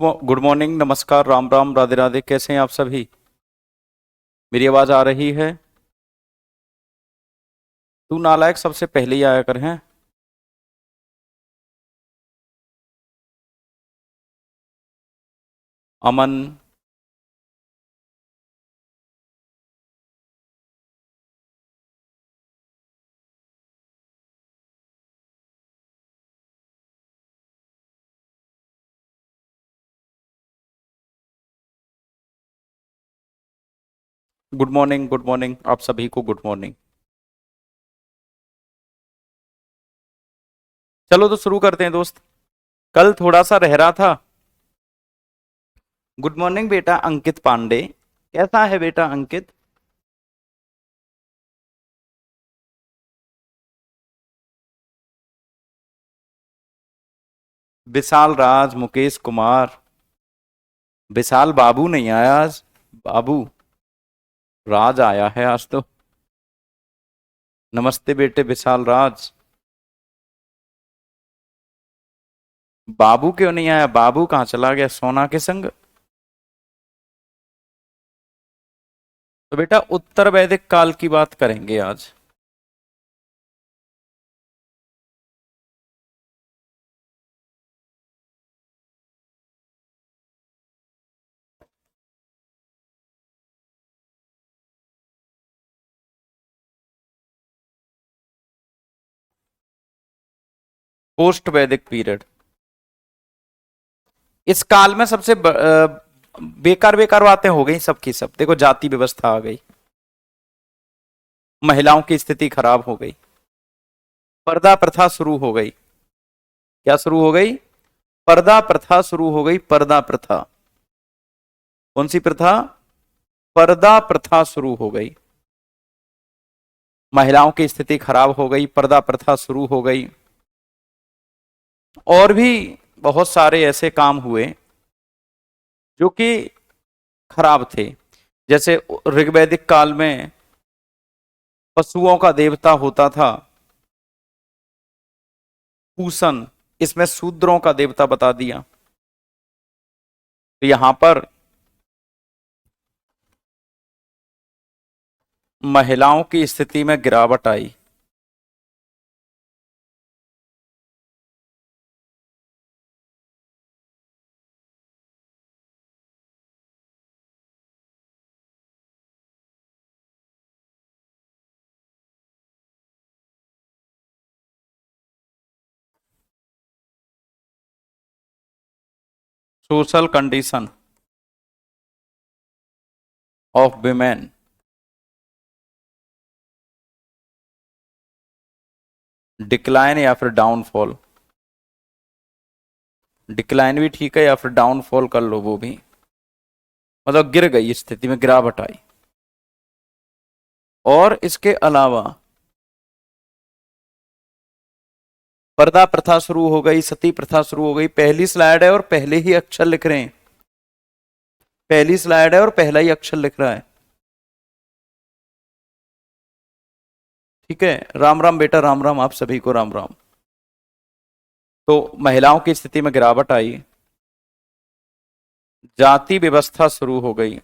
Good morning, नमस्कार, राम राम, राधे राधे। कैसे हैं आप सभी? मेरी आवाज आ रही है? तू नालायक सबसे पहले ही आया कर हैं। अमन। गुड मॉर्निंग, गुड मॉर्निंग, आप सभी को गुड मॉर्निंग। चलो तो शुरू करते हैं दोस्त। कल थोड़ा सा रह रहा था। गुड मॉर्निंग बेटा अंकित पांडे। कैसा है बेटा अंकित? विशाल राज, मुकेश कुमार। विशाल बाबू नहीं आया आज। बाबू। राज आया है आज तो। नमस्ते बेटे विशाल राज। बाबू क्यों नहीं आया? बाबू कहाँ चला गया? सोना के संग? तो बेटा उत्तर वैदिक काल की बात करेंगे आज। Post Vedic period. इस काल में सबसे बेकार बेकार बातें हो गई सबकी सब। देखो, जाति व्यवस्था आ गई। महिलाओं की स्थिति खराब हो गई। पर्दा प्रथा शुरू हो गई। क्या शुरू हो गई? पर्दा प्रथा शुरू हो गई। पर्दा प्रथा। कौन सी प्रथा? पर्दा प्रथा शुरू हो गई। महिलाओं की स्थिति खराब हो गई, पर्दा प्रथा शुरू हो गई। और भी बहुत सारे ऐसे काम हुए जो कि खराब थे। जैसे ऋग्वैदिक काल में पशुओं का देवता होता था पूसन। इसमें शूद्रों का देवता बता दिया। तो यहां पर महिलाओं की स्थिति में गिरावट आई। Social condition of women. Decline या फिर डाउनफॉल। डिक्लाइन भी ठीक है, या फिर डाउनफॉल कर लो वो भी। मतलब गिर गई, स्थिति में गिरावट आई। और इसके अलावा पर्दा प्रथा शुरू हो गई, सती प्रथा शुरू हो गई। पहली स्लाइड है और पहले ही अक्षर लिख रहे हैं। पहली स्लाइड है और पहला ही अक्षर लिख रहा है। ठीक है, राम राम बेटा, राम राम, आप सभी को राम राम। तो महिलाओं की स्थिति में गिरावट आई। जाति व्यवस्था शुरू हो गई।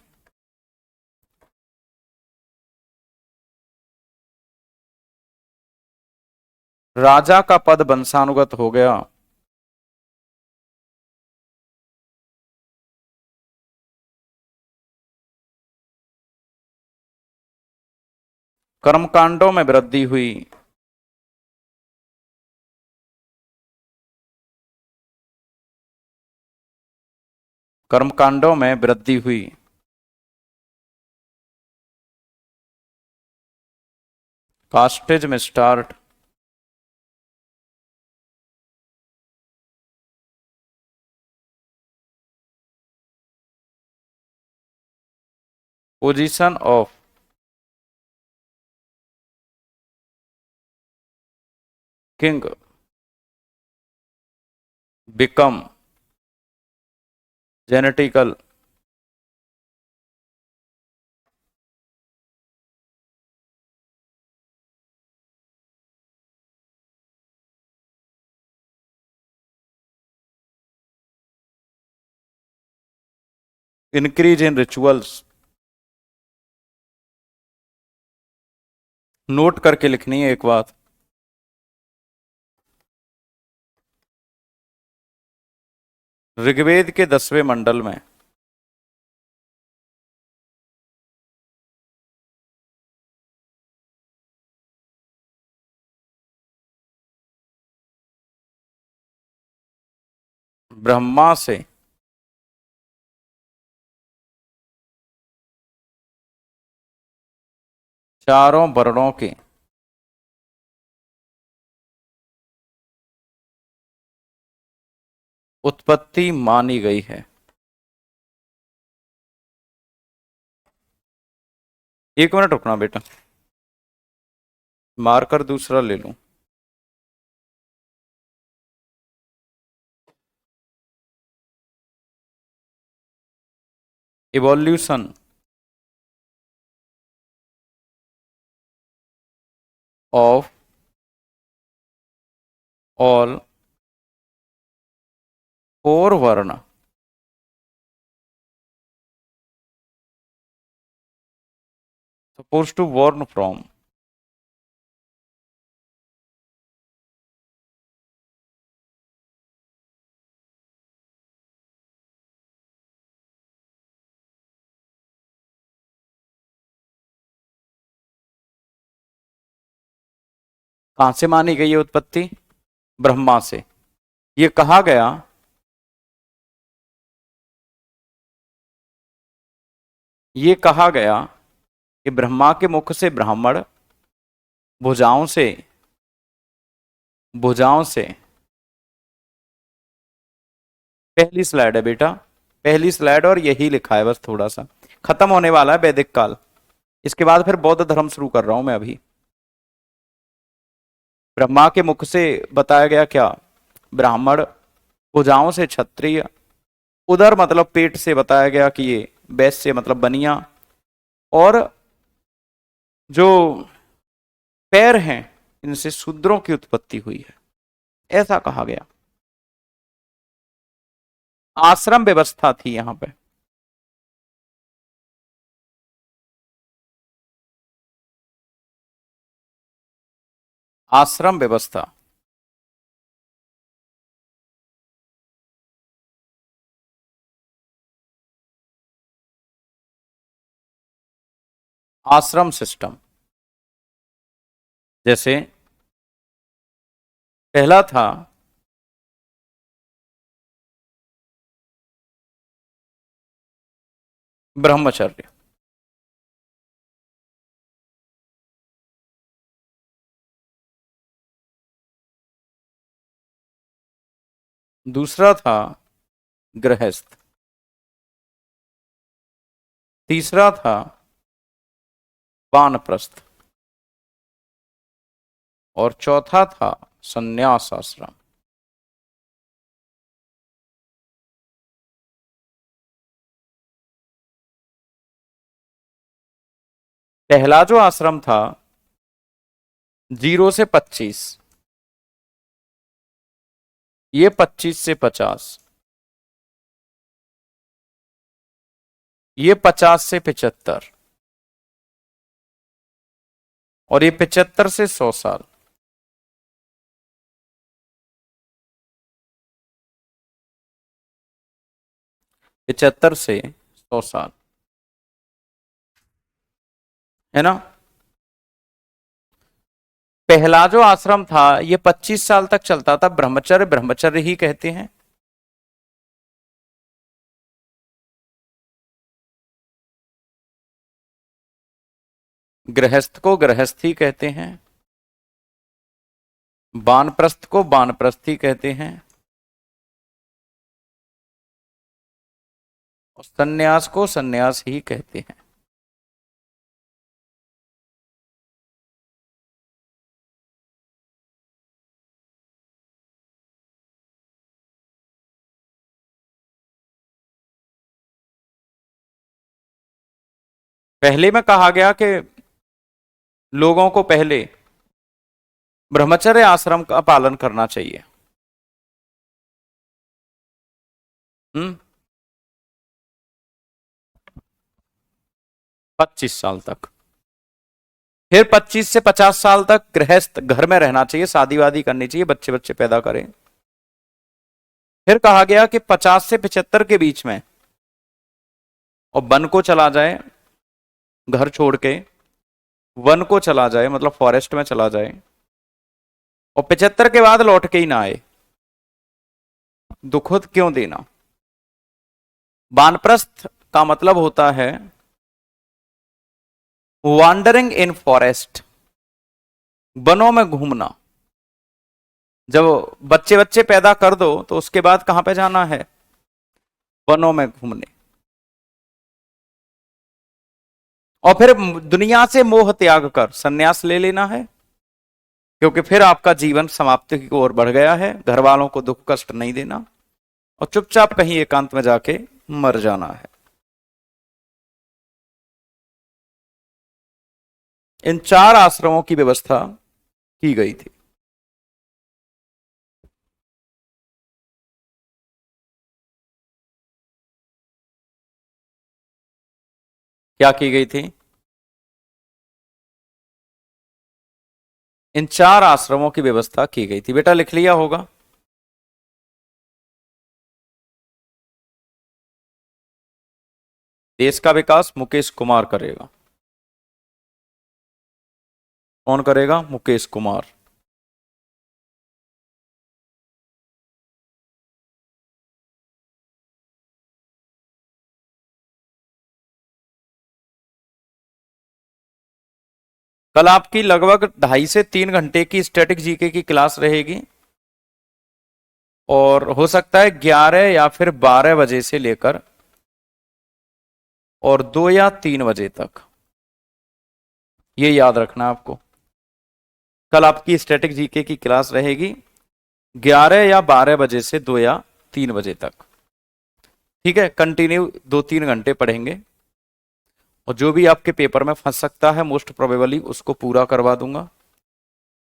राजा का पद वंशानुगत हो गया। कर्मकांडों में वृद्धि हुई। कर्मकांडों में वृद्धि हुई। कास्टेज में start. Position of king become genetical. Increase in rituals, note करके लिखनी है एक बात। ऋग्वेद के 10वें मंडल में ब्रह्मा से चारों वर्णों की उत्पत्ति मानी गई है। एक मिनट रुकना बेटा, मार्कर दूसरा ले लूं। इवोल्यूशन ऑफ ऑल फोर वर्ण supposed to born from कहां से मानी गई है उत्पत्ति? ब्रह्मा से। ये कहा गया कि ब्रह्मा के मुख से ब्राह्मण, भुजाओं से पहली स्लाइड है बेटा, पहली स्लाइड, और यही लिखा है बस, थोड़ा सा खत्म होने वाला है वैदिक काल। इसके बाद फिर बौद्ध धर्म शुरू कर रहा हूं मैं अभी। ब्रह्मा के मुख से बताया गया क्या? ब्राह्मण, भुजाओं से क्षत्रिय, उदर मतलब पेट से बताया गया कि ये वैश्य मतलब बनिया, और जो पैर हैं इनसे शूद्रों की उत्पत्ति हुई है, ऐसा कहा गया। आश्रम व्यवस्था थी यहां पे। आश्रम व्यवस्था, आश्रम सिस्टम। जैसे पहला था ब्रह्मचर्य, दूसरा था गृहस्थ, तीसरा था वानप्रस्थ, और चौथा था संन्यास आश्रम। पहला जो आश्रम था 0 से 25, ये 25 से 50, ये 50 से 75, और ये 75 से 100 साल। पिचहत्तर से 100 साल, है ना। पहला जो आश्रम था ये 25 साल तक चलता था, ब्रह्मचर्य, ब्रह्मचर्य ही कहते हैं। गृहस्थ को गृहस्थी कहते हैं, वानप्रस्थ को वानप्रस्थी कहते हैं, और सन्यास को सन्यास ही कहते हैं। पहले में कहा गया कि लोगों को पहले ब्रह्मचर्य आश्रम का पालन करना चाहिए। हम्म 25 साल तक। फिर 25 से 50 साल तक गृहस्थ घर में रहना चाहिए, शादी वादी करनी चाहिए, बच्चे बच्चे पैदा करें। फिर कहा गया कि 50 से 75 के बीच में और वन को चला जाए, घर छोड़ के वन को चला जाए, मतलब फॉरेस्ट में चला जाए, और 75 के बाद लौट के ही ना आए। दुखद क्यों देना? वानप्रस्थ का मतलब होता है वॉन्डरिंग इन फॉरेस्ट, वनों में घूमना। जब बच्चे बच्चे पैदा कर दो तो उसके बाद कहां पे जाना है? वनों में घूमने। और फिर दुनिया से मोह त्याग कर सन्यास ले लेना है, क्योंकि फिर आपका जीवन समाप्ति की ओर बढ़ गया है। घर वालों को दुख कष्ट नहीं देना और चुपचाप कहीं एकांत में जाके मर जाना है। इन 4 आश्रमों की व्यवस्था की गई थी। क्या की गई थी? इन 4 आश्रमों की व्यवस्था की गई थी। बेटा लिख लिया होगा। देश का विकास मुकेश कुमार करेगा। कौन करेगा? मुकेश कुमार। कल आपकी लगभग 2.5 से 3 घंटे की स्टैटिक जीके की क्लास रहेगी, और हो सकता है 11 या फिर 12 बजे से लेकर और 2 या 3 बजे तक। ये याद रखना आपको। कल आपकी स्टैटिक जीके की क्लास रहेगी 11 या 12 बजे से 2 या 3 बजे तक। ठीक है, कंटिन्यू 2-3 घंटे पढ़ेंगे, और जो भी आपके पेपर में फंस सकता है मोस्ट प्रोबेबली उसको पूरा करवा दूंगा।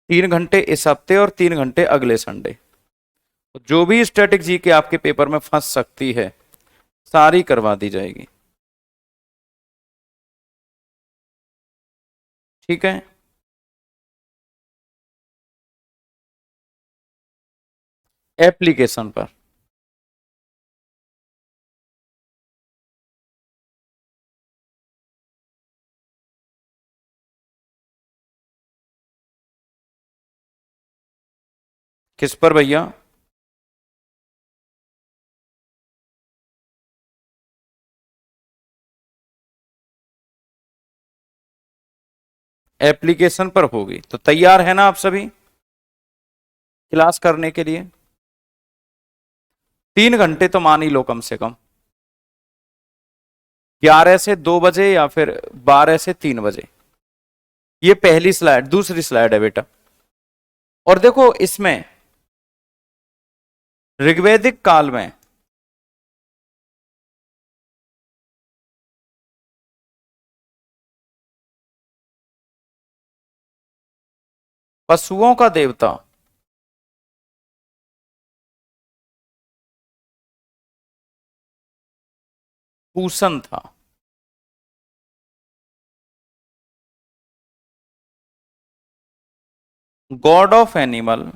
3 घंटे इस हफ्ते और 3 घंटे अगले संडे। जो भी स्टैटिक जीके आपके पेपर में फंस सकती है सारी करवा दी जाएगी। ठीक है। एप्लीकेशन पर किस पर भैया? एप्लीकेशन पर होगी। तो तैयार है ना आप सभी क्लास करने के लिए? 3 घंटे तो मान ही लो कम से कम, 11 से 2 बजे या फिर 12 से 3 बजे। ये पहली स्लाइड। दूसरी स्लाइड है बेटा, और देखो इसमें ऋग्वैदिक काल में पशुओं का देवता पूसन था। God of animal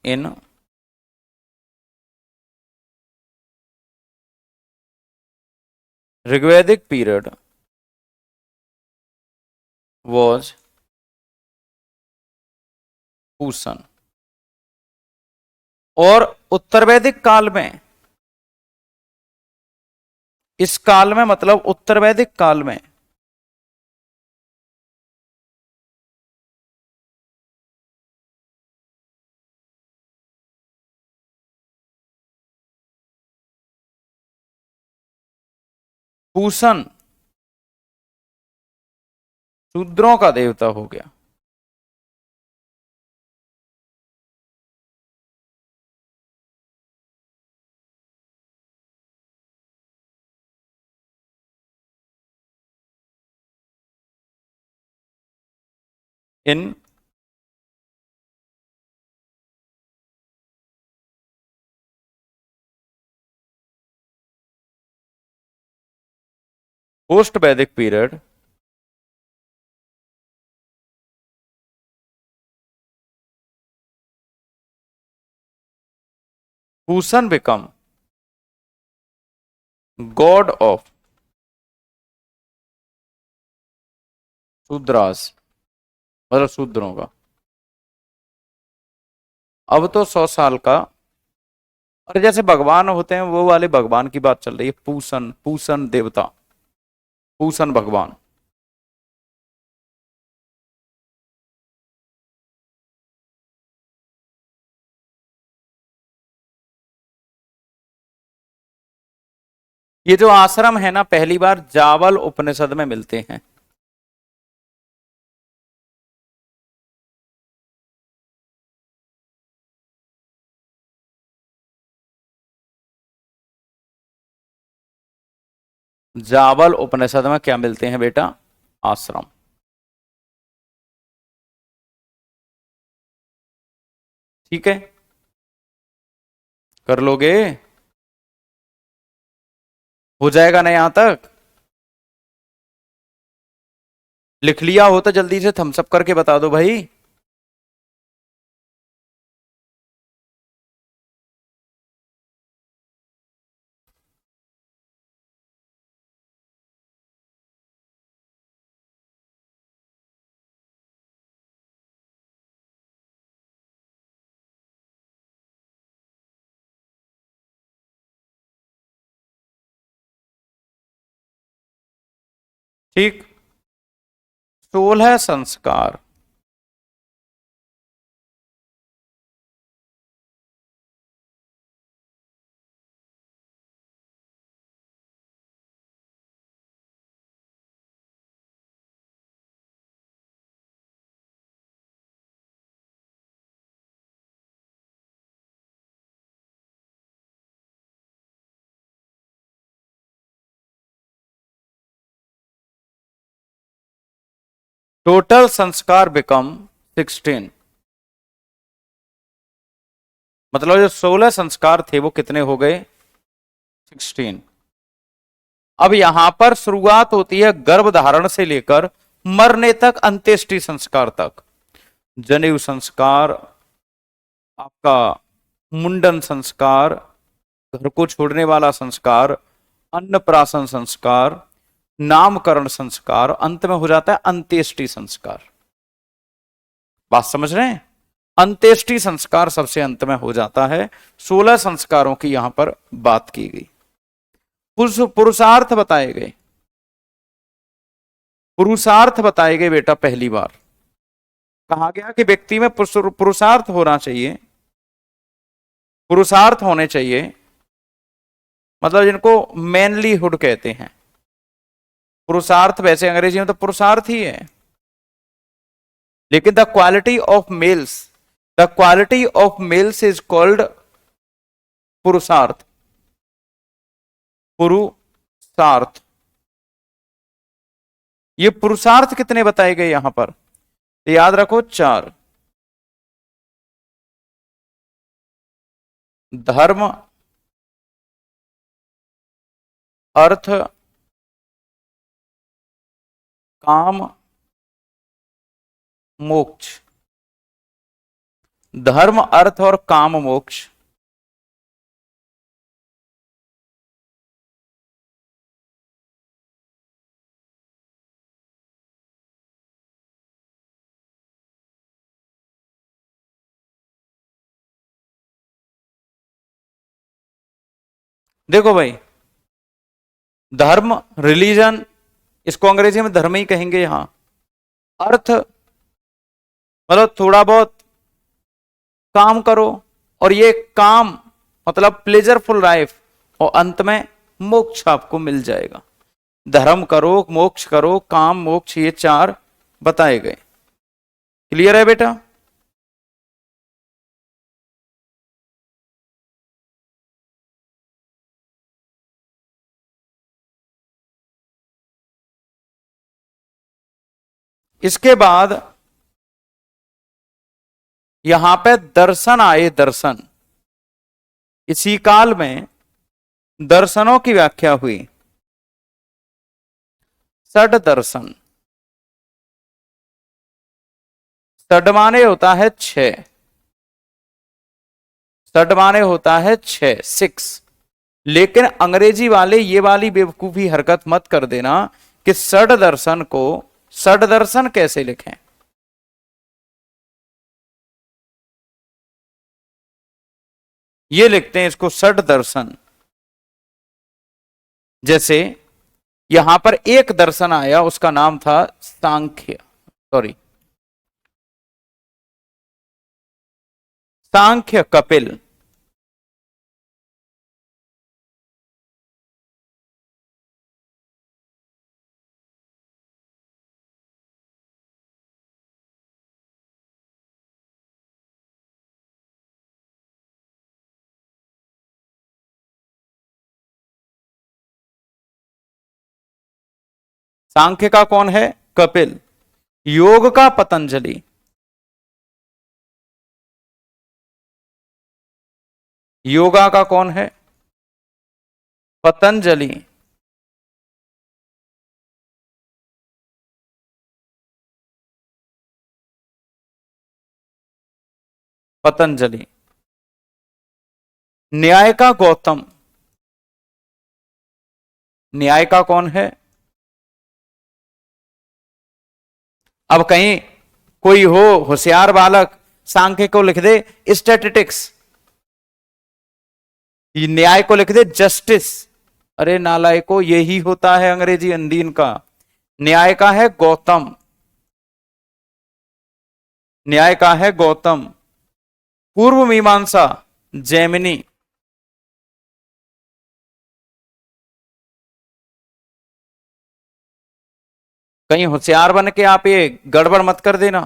in Rigvedic period was Pushan. और उत्तर वैदिक काल में, इस काल में मतलब उत्तर वैदिक काल में पूसन शूद्रों का देवता हो गया। In post Vedic period Pushan become God of Shudras, मतलब शूद्रों का। अब तो 100 साल का, और जैसे भगवान होते हैं वो वाले भगवान की बात चल रही है। पूसन, पूसन देवता, पूसन भगवान। ये जो आश्रम है ना, पहली बार जावल उपनिषद में मिलते हैं। जावल उपनिषद में क्या मिलते हैं बेटा? आश्रम। ठीक है, कर लोगे? हो जाएगा ना यहां तक? लिख लिया हो तो जल्दी से थम्सअप करके बता दो भाई। ठीक, 16 संस्कार। टोटल संस्कार बिकम 16। मतलब जो 16 संस्कार थे वो कितने हो गए? 16। अब यहां पर शुरुआत होती है गर्भ धारण से लेकर मरने तक, अंत्येष्टि संस्कार तक। जनेऊ संस्कार, आपका मुंडन संस्कार, घर को छोड़ने वाला संस्कार, अन्नप्राशन संस्कार, नामकरण संस्कार, अंत में हो जाता है अंत्येष्टि संस्कार। बात समझ रहे हैं? अंत्येष्टि संस्कार सबसे अंत में हो जाता है। 16 संस्कारों की यहां पर बात की गई। पुरुषार्थ बताए गए, पुरुषार्थ बताए गए बेटा। पहली बार कहा गया कि व्यक्ति में पुरुषार्थ होना चाहिए, पुरुषार्थ होने चाहिए, मतलब जिनको मैनलीहुड कहते हैं। पुरुषार्थ वैसे अंग्रेजी में तो पुरुषार्थ ही है, लेकिन the quality of males, the quality of males is called पुरुषार्थ, पुरुषार्थ। ये पुरुषार्थ कितने बताए गए यहां पर? तो याद रखो 4। धर्म, अर्थ, काम, मोक्ष। धर्म, अर्थ और काम, मोक्ष। देखो भाई, धर्म, रिलीजन, इसको अंग्रेजी में धर्म ही कहेंगे यहां। अर्थ मतलब थोड़ा बहुत काम करो, और ये काम मतलब प्लेजरफुल लाइफ, और अंत में मोक्ष आपको मिल जाएगा। धर्म करो, मोक्ष करो, काम, मोक्ष, ये 4 बताए गए। क्लियर है बेटा? इसके बाद यहां पे दर्शन आए, दर्शन। इसी काल में दर्शनों की व्याख्या हुई। षड दर्शन। षड माने होता है 6, षड माने होता है 6, 6। लेकिन अंग्रेजी वाले ये वाली बेवकूफी हरकत मत कर देना कि षड दर्शन को षड दर्शन कैसे लिखें। ये लिखते हैं इसको षड दर्शन। जैसे यहां पर एक दर्शन आया, उसका नाम था सांख्य, सॉरी सांख्य कपिल। सांख्य का कौन है? कपिल। योग का पतंजलि। योगा का कौन है? पतंजलि। पतंजलि। न्याय का गौतम। न्याय का कौन है? अब कहीं कोई हो होशियार बालक सांख्य को लिख दे स्टैटिस्टिक्स, न्याय को लिख दे जस्टिस। अरे नालायको, यही होता है अंग्रेजी अंधीन का। न्याय का है गौतम, न्याय का है गौतम। पूर्व मीमांसा जैमिनी। कहीं होशियार बन के आप ये गड़बड़ मत कर देना।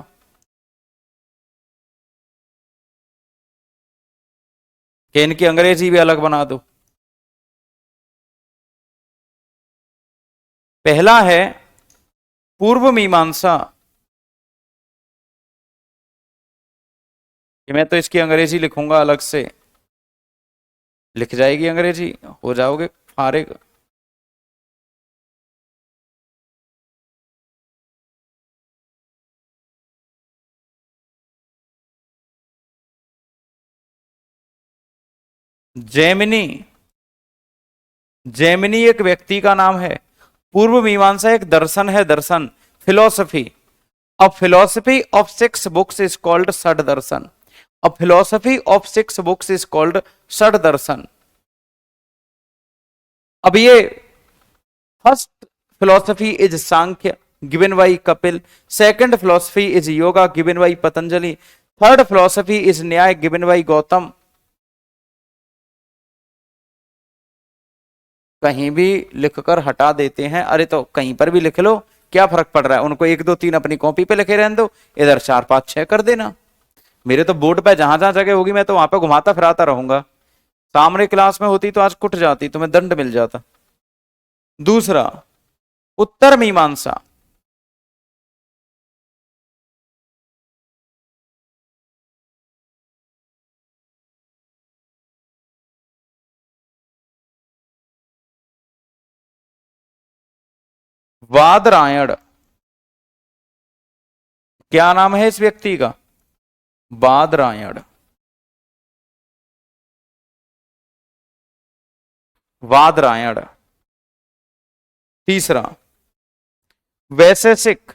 कि इनकी अंग्रेजी भी अलग बना दो। पहला है पूर्व मीमांसा, कि मैं तो इसकी अंग्रेजी लिखूंगा अलग से, लिख जाएगी अंग्रेजी, हो जाओगे फारिग। जैमिनी, जैमिनी एक व्यक्ति का नाम है। पूर्व मीमांसा एक दर्शन है, दर्शन, philosophy. A philosophy of 6 books is called Sad Darshan. A philosophy of 6 books is called Sad Darshan. अब ये first philosophy is Sankhya given by Kapil. Second philosophy is Yoga given by Patanjali. Third philosophy is Nyaya given by Gautam. कहीं भी लिखकर हटा देते हैं। अरे तो कहीं पर भी लिख लो, क्या फर्क पड़ रहा है? उनको 1 2 3 अपनी कॉपी पे लिखे रहने दो, इधर 4 5 6 कर देना। मेरे तो बोर्ड पे जहां जहां जगह होगी मैं तो वहां पे घुमाता फिराता रहूंगा। सामने क्लास में होती तो आज कुट जाती, तुम्हें दंड मिल जाता। दूसरा उत्तर मीमांसा। वादरायण। क्या नाम है इस व्यक्ति का? वादरायण। वादरायण। तीसरा वैशेषिक।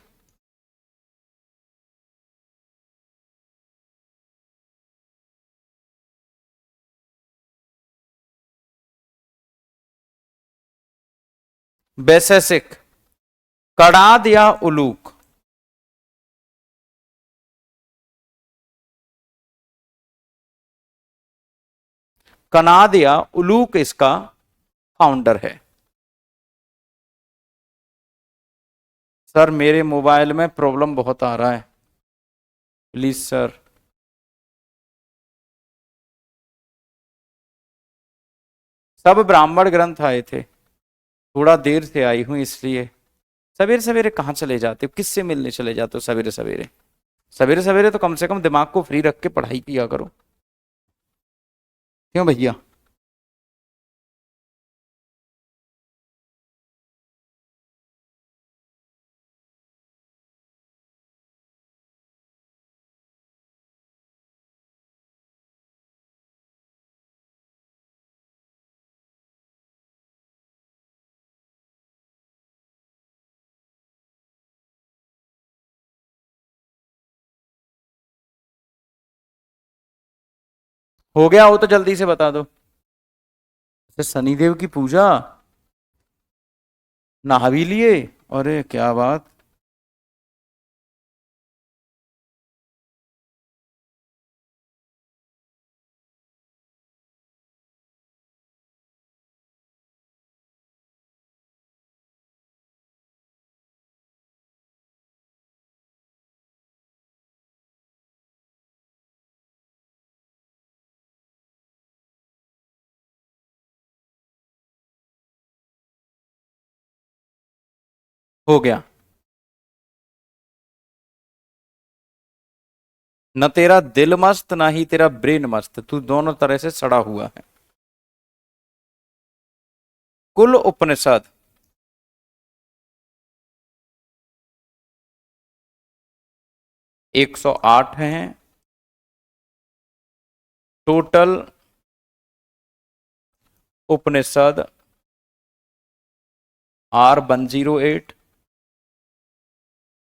वैशेषिक कणाद या उलूक। कणाद या उलूक इसका फाउंडर है। सर मेरे मोबाइल में प्रॉब्लम बहुत आ रहा है, प्लीज सर। सब ब्राह्मण ग्रंथ आए थे, थोड़ा देर से आई हूं इसलिए। सवेरे सवेरे कहाँ चले जाते हो? किससे मिलने चले जाते हो सवेरे सवेरे? सवेरे सवेरे तो कम से कम दिमाग को फ्री रख के पढ़ाई किया करो, क्यों भैया? हो गया हो तो जल्दी से बता दो। अच्छा, शनिदेव की पूजा, नहा भी लिए? अरे क्या बात। हो गया। न तेरा दिल मस्त ना ही तेरा ब्रेन मस्त, तू दोनों तरह से सड़ा हुआ है। कुल उपनिषद 108 हैं टोटल। उपनिषद R 108।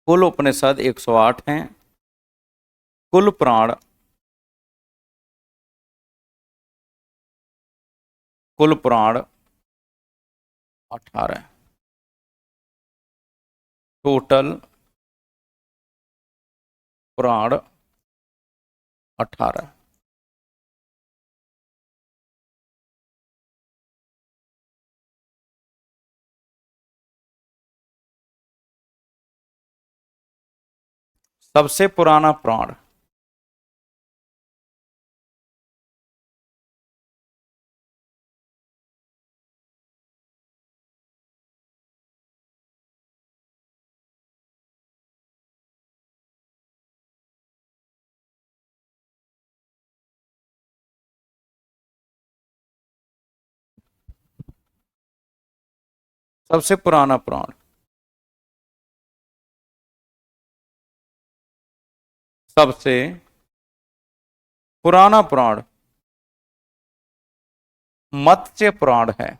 कुल उपनिषद 108 हैं। कुल प्राण, कुल प्राण 18। टोटल प्राण 18। सबसे पुराना प्राण, सबसे पुराना प्राण, सबसे पुराना प्राण मत्स्य प्राण है।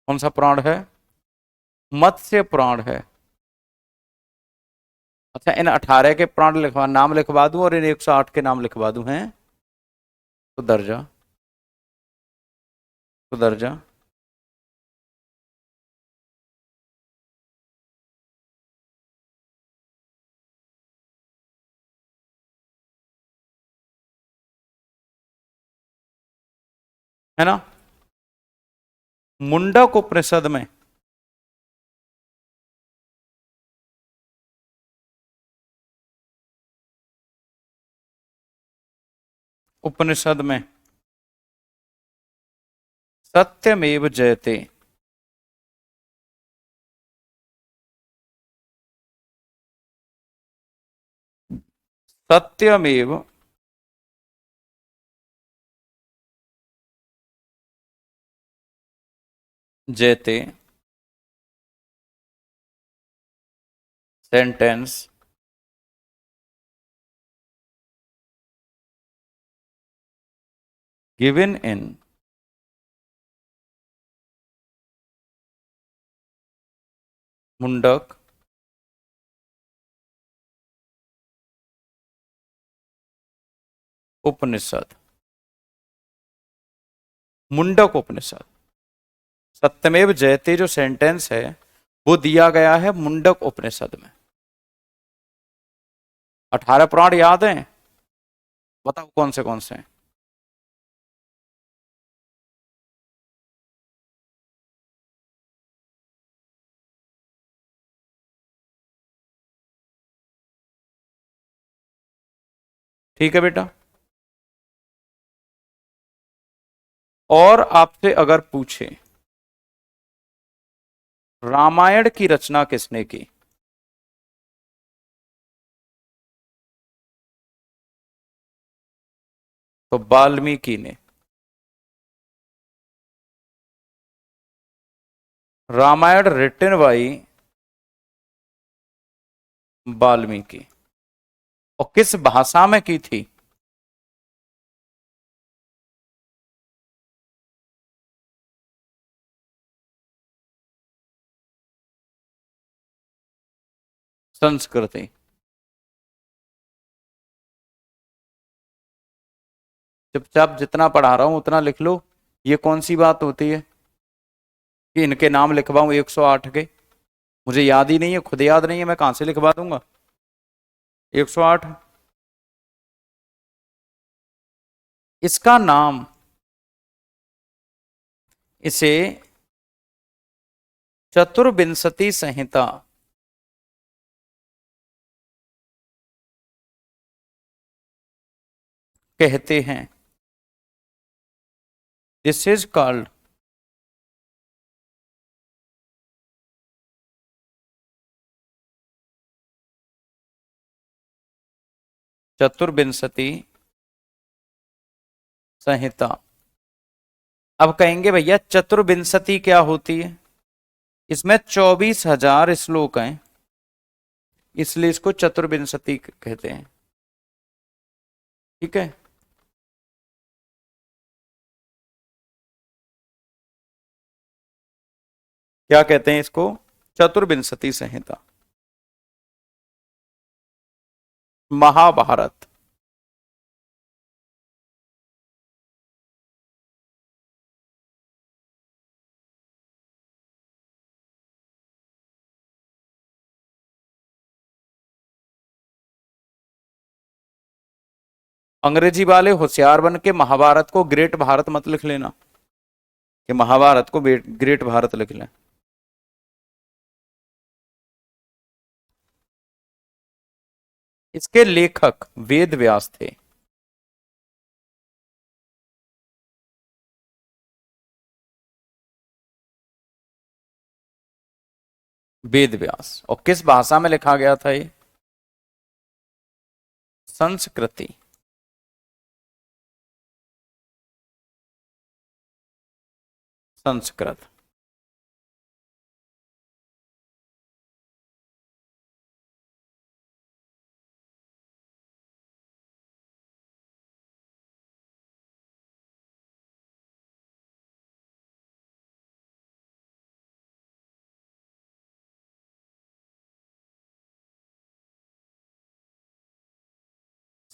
कौन सा प्राण है? मत्स्य प्राण है। अच्छा, इन 18 के प्राण लिखवा, नाम लिखवा दूं और इन 108 के नाम लिखवा दूं हैं? तो दर्जा, तो दर्जा। है ना? मुंडक उपनिषद में उपनिषद में सत्यमेव जयते, सत्यमेव जयते सेंटेंस गिवन इन मुंडक उपनिषद। मुंडक उपनिषद, सत्यमेव जयते जो सेंटेंस है वो दिया गया है मुंडक उपनिषद में। 18 प्राण याद हैं? बताओ कौन से हैं? ठीक है बेटा। और आपसे अगर पूछे रामायण की रचना किसने की, तो वाल्मीकि ने। Ramayana written by Valmiki. और किस भाषा में की थी? संस्कृति। चुपचाप जितना पढ़ा रहा हूं उतना लिख लो। ये कौन सी बात होती है कि इनके नाम लिखवाऊं 108 के? मुझे याद ही नहीं है, खुद याद नहीं है, मैं कहां से लिखवा दूंगा 108? इसका नाम, इसे चतुर्विंशति संहिता कहते हैं। दिस इज कॉल्ड चतुर्विंशति संहिता। अब कहेंगे भैया चतुर्विंशति क्या होती है? इसमें 24,000 श्लोक हैं, इसलिए इसको चतुर्विंशति कहते हैं। ठीक है, क्या कहते हैं इसको? चतुर्विंशति संहिता। महाभारत, अंग्रेजी वाले होशियार बन के महाभारत को ग्रेट भारत मत लिख लेना, कि महाभारत को ग्रेट भारत लिख लें। इसके लेखक वेद व्यास थे। वेद व्यास। और किस भाषा में लिखा गया था ये? संस्कृति। संस्कृत।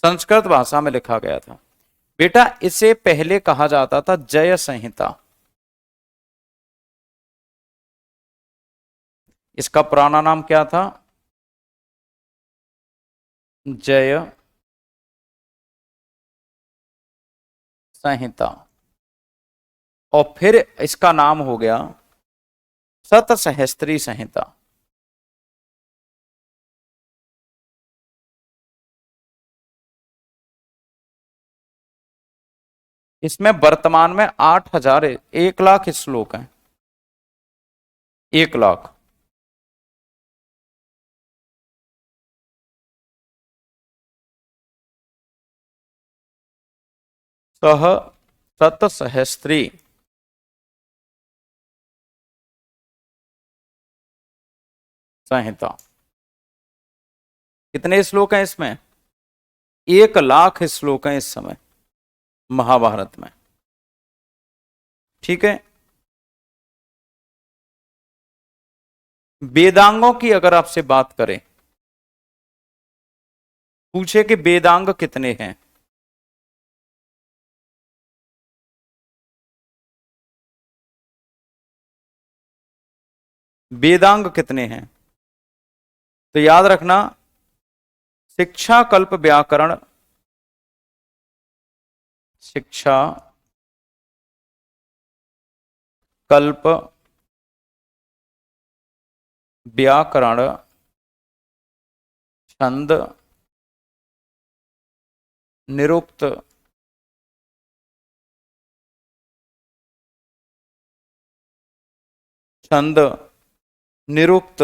संस्कृत भाषा में लिखा गया था बेटा। इसे पहले कहा जाता था जय संहिता। इसका पुराना नाम क्या था? जय संहिता। और फिर इसका नाम हो गया शतसहस्त्री संहिता। इसमें वर्तमान में 8,000, 1,00,000 श्लोक हैं। 1,00,000। सह शतसहस्त्री संहिता। कितने श्लोक हैं इसमें? 1,00,000 श्लोक हैं इस समय महाभारत में। ठीक है, वेदांगों की अगर आपसे बात करें, पूछे कि वेदांग कितने हैं, वेदांग कितने हैं, तो याद रखना शिक्षा, कल्प, व्याकरण, शिक्षा, कल्प, व्याकरण, छंद, निरुक्त, छंद, निरुक्त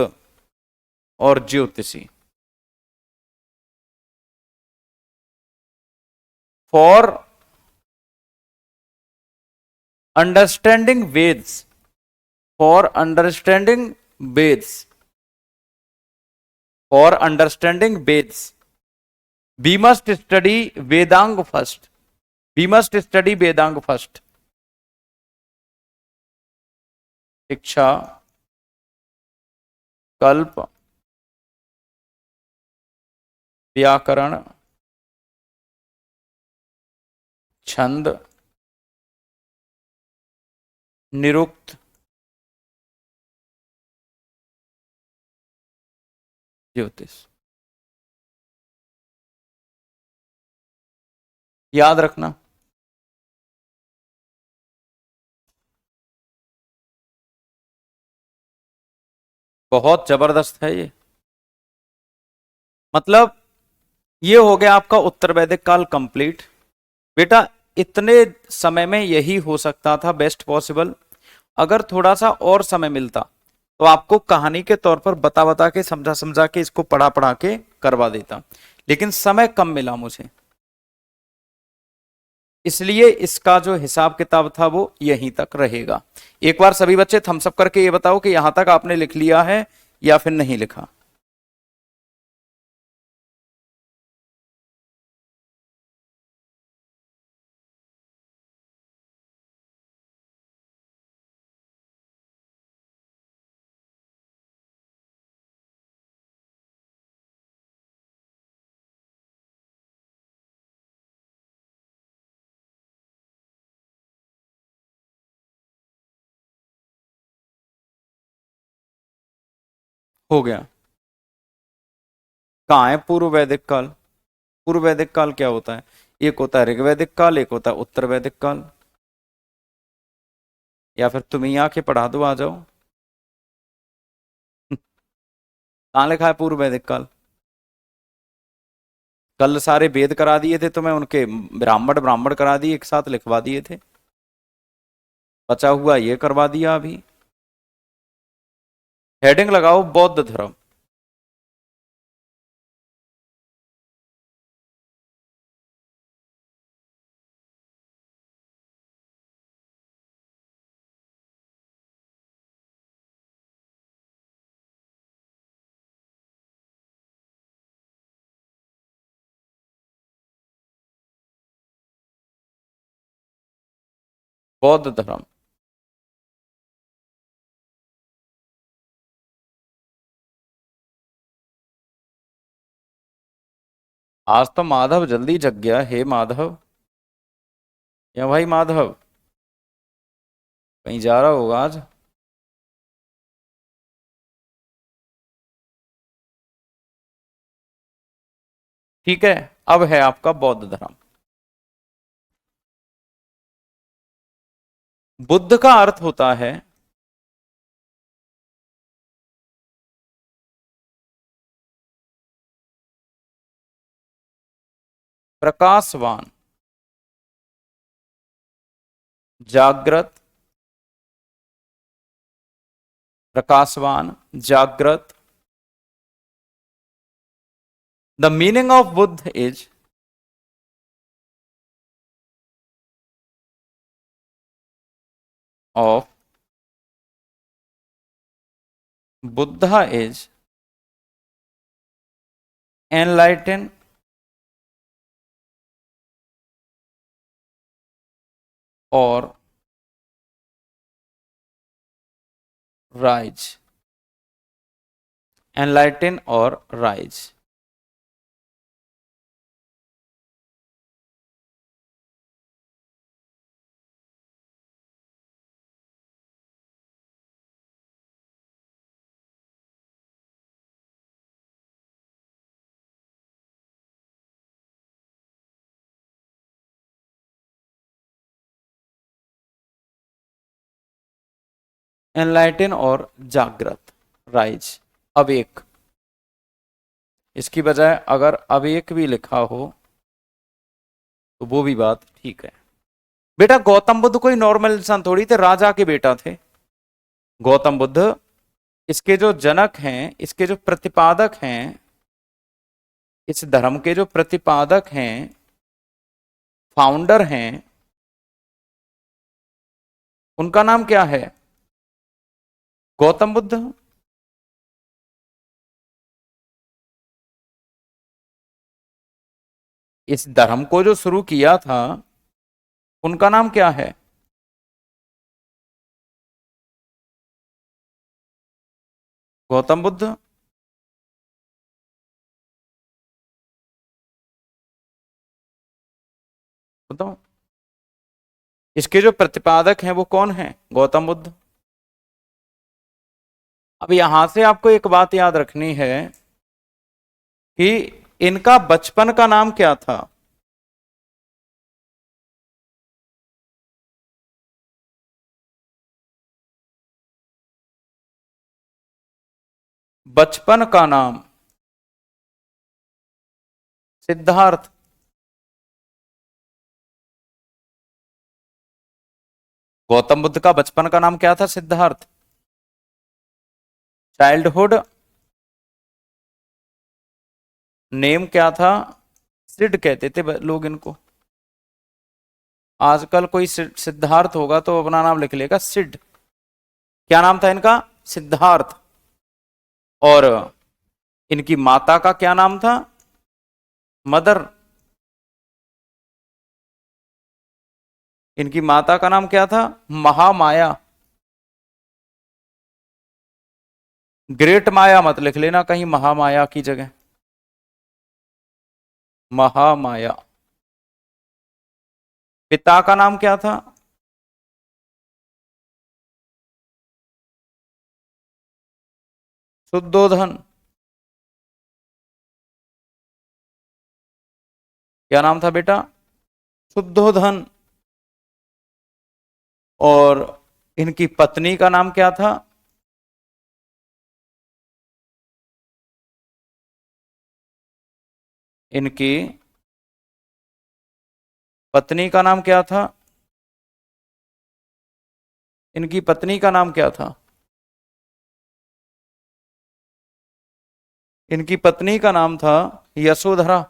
और ज्योतिषी। For understanding Vedas, for understanding Vedas, for understanding Vedas we must study Vedanga first. We must study Vedanga first. शिक्षा, कल्प, व्याकरण, छंद, निरुक्त, ज्योतिष। याद रखना। बहुत जबरदस्त है ये। मतलब ये हो गया आपका उत्तर वैदिक काल कंप्लीट। बेटा इतने समय में यही हो सकता था बेस्ट पॉसिबल। अगर थोड़ा सा और समय मिलता तो आपको कहानी के तौर पर बता बता के समझा समझा के इसको पढ़ा पढ़ा के करवा देता, लेकिन समय कम मिला मुझे, इसलिए इसका जो हिसाब किताब था वो यहीं तक रहेगा। एक बार सभी बच्चे थम्स अप करके ये बताओ कि यहां तक आपने लिख लिया है या फिर नहीं लिखा। हो गया। कहाँ है पूर्व वैदिक काल? पूर्व वैदिक काल क्या होता है? एक होता है ऋग्वैदिक काल, एक होता है उत्तर वैदिक काल। या फिर तुम ही आके पढ़ा दो, आ जाओ। कहाँ लिखा है पूर्व वैदिक काल? कल सारे वेद करा दिए थे तुम्हें, उनके ब्राह्मण ब्राह्मण करा दिए, एक साथ लिखवा दिए थे। बचा हुआ ये करवा दिया अभी। हेडिंग लगाओ बौद्ध धर्म। बौद्ध धर्म। आज तो माधव जल्दी जग गया। हे माधव, या भाई माधव कहीं जा रहा होगा आज। ठीक है, अब है आपका बौद्ध धर्म। बुद्ध का अर्थ होता है प्रकाशवान, जागृत, प्रकाशवान, जागृत। The meaning of Buddha is of Buddha is enlighten और राइज। एनलाइटन और राइज। एनलाइटन और जागृत, राइज, अवेक। इसकी बजाय अगर अवेक भी लिखा हो तो वो भी बात ठीक है। बेटा गौतम बुद्ध कोई नॉर्मल इंसान थोड़ी थे, राजा के बेटा थे गौतम बुद्ध। इसके जो जनक हैं, इसके जो प्रतिपादक हैं, इस धर्म के जो प्रतिपादक हैं, फाउंडर हैं, उनका नाम क्या है? गौतम बुद्ध। इस धर्म को जो शुरू किया था उनका नाम क्या है? गौतम बुद्ध। बताओ। इसके जो प्रतिपादक हैं वो कौन है? गौतम बुद्ध। अब यहां से आपको एक बात याद रखनी है कि इनका बचपन का नाम क्या था? बचपन का नाम सिद्धार्थ। गौतम बुद्ध का बचपन का नाम क्या था? सिद्धार्थ। चाइल्डहुड नेम क्या था? सिड कहते थे लोग इनको। आजकल कोई सिद्धार्थ होगा तो अपना नाम लिख लेगा सिड। क्या नाम था इनका? सिद्धार्थ। और इनकी माता का क्या नाम था? मदर। इनकी माता का नाम क्या था? महामाया। ग्रेट माया मत लिख लेना कहीं महामाया की जगह, महामाया। पिता का नाम क्या था? शुद्धोधन। क्या नाम था बेटा? शुद्धोधन। और इनकी पत्नी का नाम क्या था? इनकी पत्नी का नाम क्या था? इनकी पत्नी का नाम क्या था? इनकी पत्नी का नाम था यशोधरा।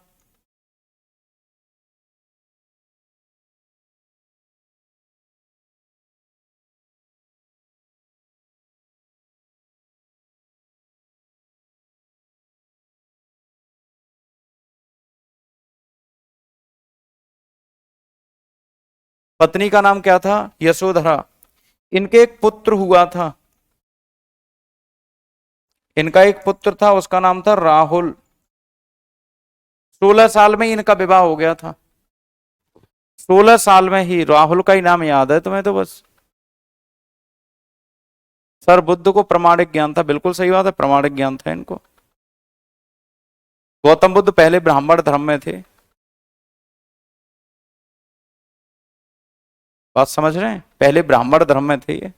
पत्नी का नाम क्या था? यशोधरा। इनके एक पुत्र हुआ था। इनका एक पुत्र था, उसका नाम था राहुल। 16 साल में ही इनका विवाह हो गया था। 16 साल में ही। राहुल का ही नाम याद है तुम्हें तो बस। सर बुद्ध को प्रमाणिक ज्ञान था, बिल्कुल सही बात है, प्रमाणिक ज्ञान था इनको। गौतम बुद्ध पहले ब्राह्मण धर्म में थे। बात समझ रहे हैं? पहले ब्राह्मण धर्म में थे ये।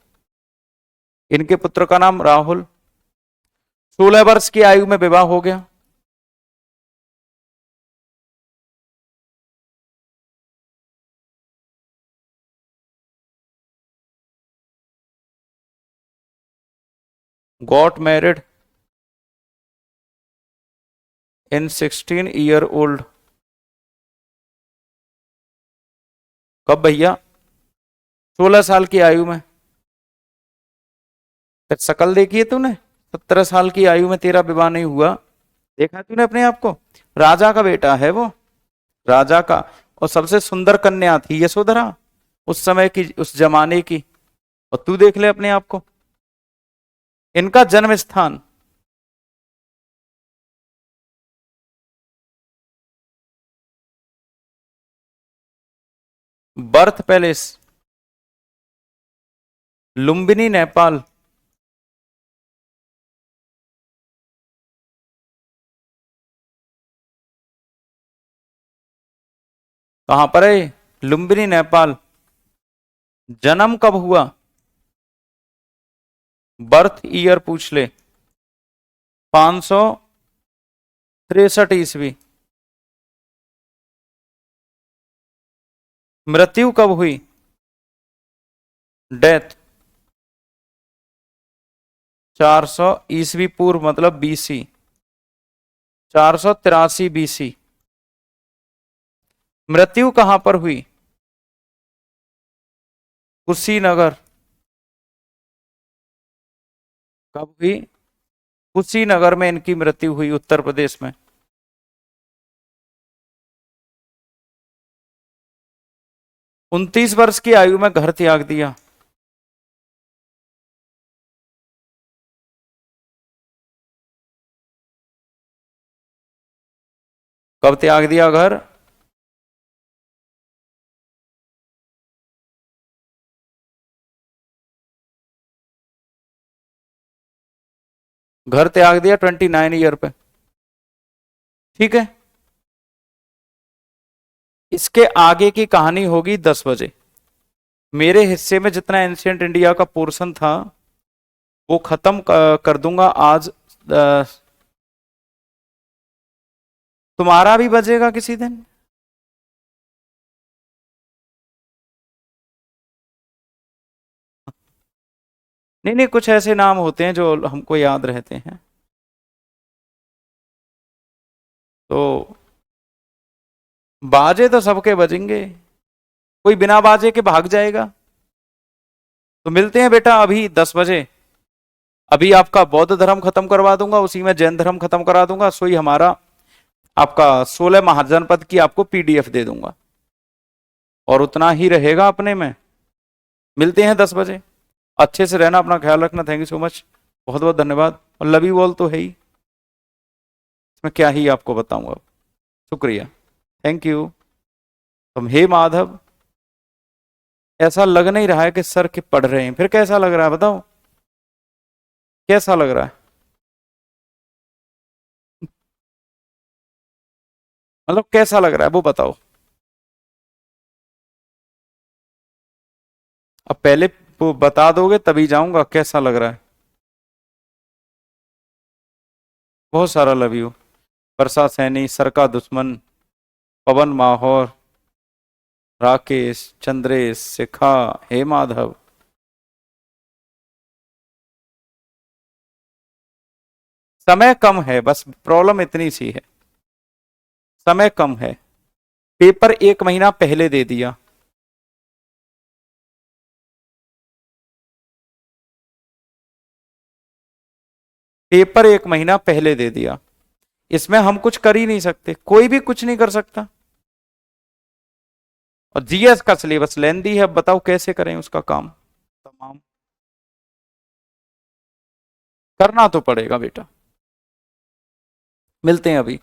इनके पुत्र का नाम राहुल। 16 वर्ष की आयु में विवाह हो गया। Got married in 16 year old। कब भैया? 16 साल की आयु में। फिर शकल देखी है तूने? 17 साल की आयु में तेरा विवाह नहीं हुआ। देखा तूने अपने आप को? राजा का बेटा है वो, राजा का। और सबसे सुंदर कन्या थी यशोधरा, उस समय की, उस जमाने की। और तू देख ले अपने आप को। इनका जन्म स्थान बर्थ पैलेस लुम्बिनी नेपाल। कहां पर है? लुम्बिनी नेपाल। जन्म कब हुआ? बर्थ ईयर पूछ ले। 563 ईस्वी। मृत्यु कब हुई? डेथ 400 ईस्वी पूर्व, मतलब बीसी। 483 BC। मृत्यु कहां पर हुई? कुशीनगर। कब हुई? कुशीनगर में इनकी मृत्यु हुई, उत्तर प्रदेश में। 29 वर्ष की आयु में घर त्याग दिया। कब त्याग दिया घर? घर त्याग दिया 29 ईयर पे, ठीक है। इसके आगे की कहानी होगी 10 बजे। मेरे हिस्से में जितना एंशियंट इंडिया का पोर्शन था वो खत्म कर दूंगा आज। तुम्हारा भी बजेगा किसी दिन। नहीं नहीं, कुछ ऐसे नाम होते हैं जो हमको याद रहते हैं। तो बाजे तो सबके बजेंगे, कोई बिना बाजे के भाग जाएगा। तो मिलते हैं बेटा अभी 10 बजे। अभी आपका बौद्ध धर्म खत्म करवा दूंगा, उसी में जैन धर्म खत्म करा दूंगा, सोई हमारा आपका 16 महाजनपद की आपको पीडीएफ दे दूंगा, और उतना ही रहेगा अपने में। मिलते हैं 10 बजे। अच्छे से रहना, अपना ख्याल रखना। थैंक यू सो मच, बहुत बहुत धन्यवाद। और लव यू ऑल तो है ही, मैं क्या ही आपको बताऊंगा। शुक्रिया, थैंक यू। तुम हे माधव, ऐसा लग नहीं रहा है कि सर के पढ़ रहे हैं, फिर कैसा लग रहा है बताओ, कैसा लग रहा है? मतलब कैसा लग रहा है वो बताओ। अब पहले वो बता दोगे तभी जाऊंगा कैसा लग रहा है। बहुत सारा love you. Varsha Saini, sir का दुश्मन, पवन माहौर, राकेश, चंद्रेश, शिखा, हे माधव। समय कम है, बस प्रॉब्लम इतनी सी है, समय कम है। पेपर 1 महीना पहले दे दिया। पेपर 1 महीना पहले दे दिया, इसमें हम कुछ कर ही नहीं सकते, कोई भी कुछ नहीं कर सकता। और जीएस का सिलेबस लेंदी है, अब बताओ कैसे करें उसका काम तमाम। करना तो पड़ेगा बेटा। मिलते हैं अभी।